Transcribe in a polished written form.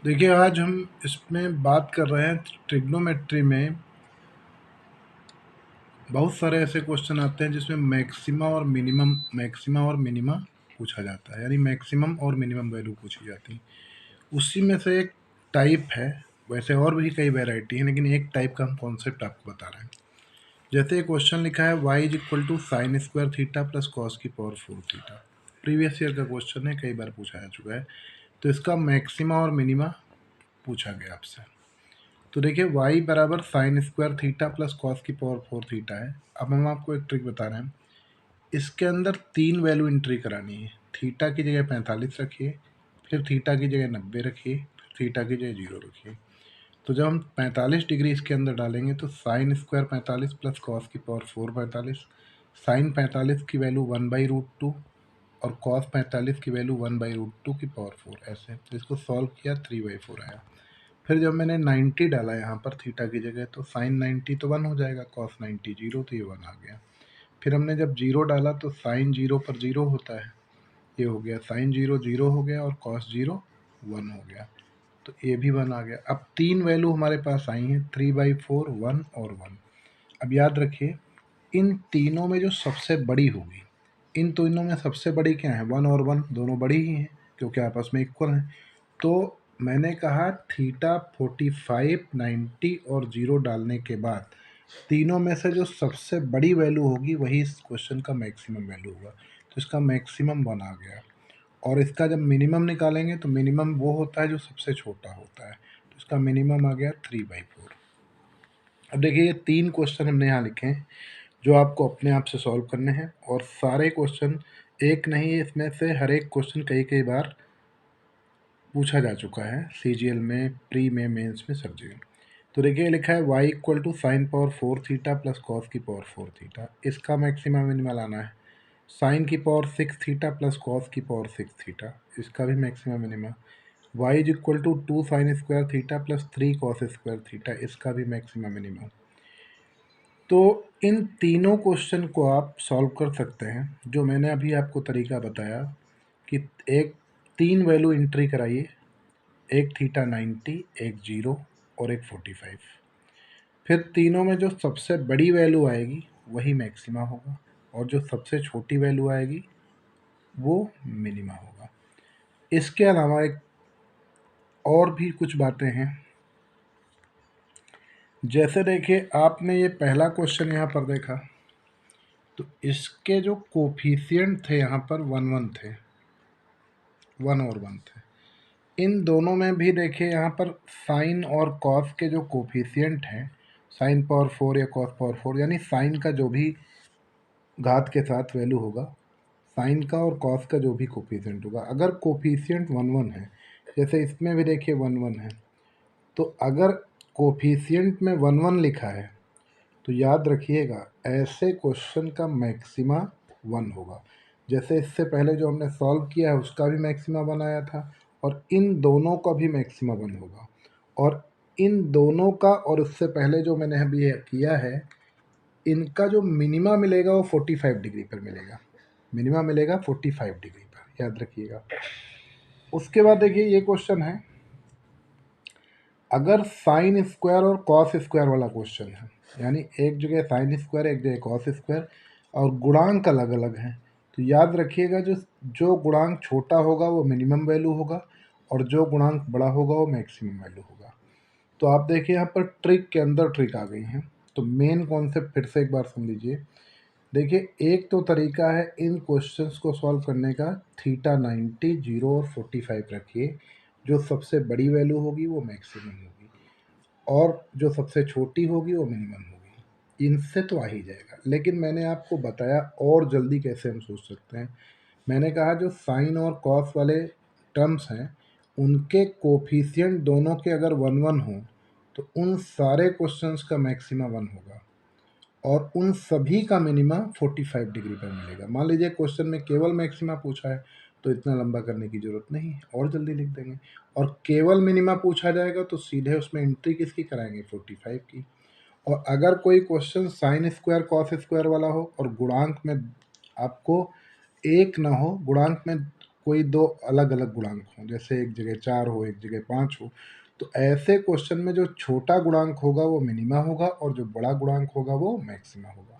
देखिए, आज हम इसमें बात कर रहे हैं ट्रिग्नोमेट्री में बहुत सारे ऐसे क्वेश्चन आते हैं जिसमें मैक्सिमा और मिनिमा पूछा जाता है, यानी मैक्सिमम और मिनिमम वैल्यू पूछी जाती है। उसी में से एक टाइप है, वैसे और भी कई वैरायटी है, लेकिन एक टाइप का हम कॉन्सेप्ट आपको बता रहे हैं। जैसे ये क्वेश्चन लिखा है y is equal to sine square theta plus cos की पावर 4 थीटा। प्रीवियस ईयर का क्वेश्चन है, कई बार पूछा जा चुका है। तो इसका मैक्सिमा और मिनिमा पूछा गया आपसे। तो देखिए y बराबर sign square theta plus cos की पावर 4 थीटा है। अब हम आपको एक ट्रिक बता रहे हैं, इसके अंदर 3 वैल्यू एंट्री करानी है। थीटा की जगह 45 रखिए, फिर थीटा की जगह 90 रखिए, फिर थीटा की जगह 0 रखिए। तो जब हम 45 डिग्री इसके अंदर डालेंगे तो साइन स्क्वायर 45 प्लस कॉस की पावर 4 45, साइन 45 की वैल्यू 1/√2 और कॉस 45 की वैल्यू 1/√2 की पावर 4, ऐसे। तो इसको सॉल्व किया, 3/4 आया। फिर जब मैंने 90 डाला यहाँ पर थीटा की जगह, तो साइन 90 तो 1 हो जाएगा, कॉस 90 0, तो ये 1 आ गया। फिर हमने जब 0 डाला तो साइन 0 पर 0 होता है, ये हो गया साइन 0 0 हो गया, और कॉस 0 1 हो गया, तो ये भी 1 आ गया। अब 3 वैल्यू हमारे पास आई हैं, 3/4, 1 और 1। अब याद रखिए, इन तीनों में जो सबसे बड़ी होगी, इन तीनों में सबसे बड़ी क्या है, 1 और 1 दोनों बड़ी ही हैं, क्योंकि आपस में इक्वल हैं। तो मैंने कहा थीटा 45, 90 और 0 डालने के बाद तीनों में से जो सबसे बड़ी वैल्यू होगी वही इस क्वेश्चन का मैक्सिमम वैल्यू होगा। तो इसका मैक्सिमम 1 आ गया। और इसका जब मिनिमम निकालेंगे तो मिनिमम वो होता है जो सबसे छोटा होता है, तो इसका मिनिमम आ गया 3/4। अब देखिए, ये 3 क्वेश्चन हमने यहाँ लिखे हैं जो आपको अपने आप से सॉल्व करने हैं, और सारे क्वेश्चन एक नहीं, इसमें से हर एक क्वेश्चन कई कई बार पूछा जा चुका है, सीजीएल में, प्री में, मेंस में, सब जगह। तो देखिए, लिखा है y equal to sine power 4 theta plus cos की पावर 4 थीटा, इसका मैक्सिमम मिनिमम लाना है। साइन की पावर 6 थीटा प्लस कॉस की पावर 6 थीटा, इसका भी maximum minimum. y is equal to 2 sine square theta plus 3 cos square theta, इसका भी मैक्सिमम मिनिमम। तो इन तीनों क्वेश्चन को आप सॉल्व कर सकते हैं, जो मैंने अभी आपको तरीका बताया कि एक 3 वैल्यू एंट्री कराइए, एक थीटा 90, एक 0 और एक 45। फिर तीनों में जो सबसे बड़ी वैल्यू आएगी वही मैक्सिमा होगा, और जो सबसे छोटी वैल्यू आएगी वो मिनिमा होगा। इसके अलावा एक और भी कुछ बातें हैं। जैसे देखिए, आपने ये पहला क्वेश्चन यहाँ पर देखा, तो इसके जो कोफिशिएंट थे यहाँ पर 1 1 थे, 1 और 1 थे। इन दोनों में भी देखिए, यहाँ पर साइन और कॉस के जो कोफिशिएंट हैं, साइन पावर 4 या कॉस पावर 4, यानी साइन का जो भी घात के साथ वैल्यू होगा, साइन का और कॉस का जो भी कोफिशिएंट होगा, अगर कोफिशिएंट 1 1 है, जैसे इसमें भी देखिए 1 1 है, तो अगर कोफिशिएंट में 1 1 लिखा है तो याद रखिएगा ऐसे क्वेश्चन का मैक्सिमा 1 होगा। जैसे इससे पहले जो हमने सॉल्व किया है उसका भी मैक्सिमा 1 आया था, और इन दोनों का भी मैक्सिमा 1 होगा। और इन दोनों का, और उससे पहले जो मैंने अभी ये किया है, इनका जो मिनिमा मिलेगा वो 45 डिग्री पर मिलेगा। मिनिमा मिलेगा 45 डिग्री पर, याद रखिएगा। उसके बाद देखिए, ये क्वेश्चन है, अगर साइन स्क्वायर और कॉस स्क्वायर वाला क्वेश्चन है, यानी एक जगह साइन स्क्वायर, एक जगह कॉस स्क्वायर, और गुणांक अलग अलग हैं, तो याद रखिएगा जो जो गुणांक छोटा होगा वो मिनिमम वैल्यू होगा, और जो गुणांक बड़ा होगा वो मैक्सिमम वैल्यू होगा। तो आप देखिए, यहाँ पर ट्रिक के अंदर ट्रिक आ गई है। तो मेन कॉन्सेप्ट फिर से एक बार सुन लीजिए। देखिए, एक तो तरीका है इन क्वेश्चंस को सॉल्व करने का, थीटा 90, 0 और 45 रखिए, जो सबसे बड़ी वैल्यू होगी वो मैक्सिमम होगी, और जो सबसे छोटी होगी वो मिनिमम होगी। इनसे तो आ ही जाएगा, लेकिन मैंने आपको बताया और जल्दी कैसे हम सोच सकते हैं। मैंने कहा जो साइन और कॉस वाले टर्म्स हैं, उनके कोफिशिएंट दोनों के अगर 1 1 हो तो उन सारे क्वेश्चंस का मैक्सिमा 1 होगा, और उन सभी का मिनिमा 45 डिग्री पर मिलेगा। मान लीजिए क्वेश्चन में केवल मैक्सिमा पूछा है तो इतना लंबा करने की ज़रूरत नहीं है, और जल्दी लिख देंगे। और केवल मिनिमा पूछा जाएगा तो सीधे उसमें एंट्री किसकी कराएंगे, 45 की। और अगर कोई question sine square cos square वाला हो और गुणांक में आपको एक ना हो, गुणांक में कोई दो अलग अलग गुणांक हों, जैसे एक जगह 4 हो, एक जगह 5 हो, तो ऐसे क्वेश्चन में जो छोटा गुणांक होगा वो मिनिमा होगा और जो बड़ा गुणांक होगा वो मैक्सिमा होगा।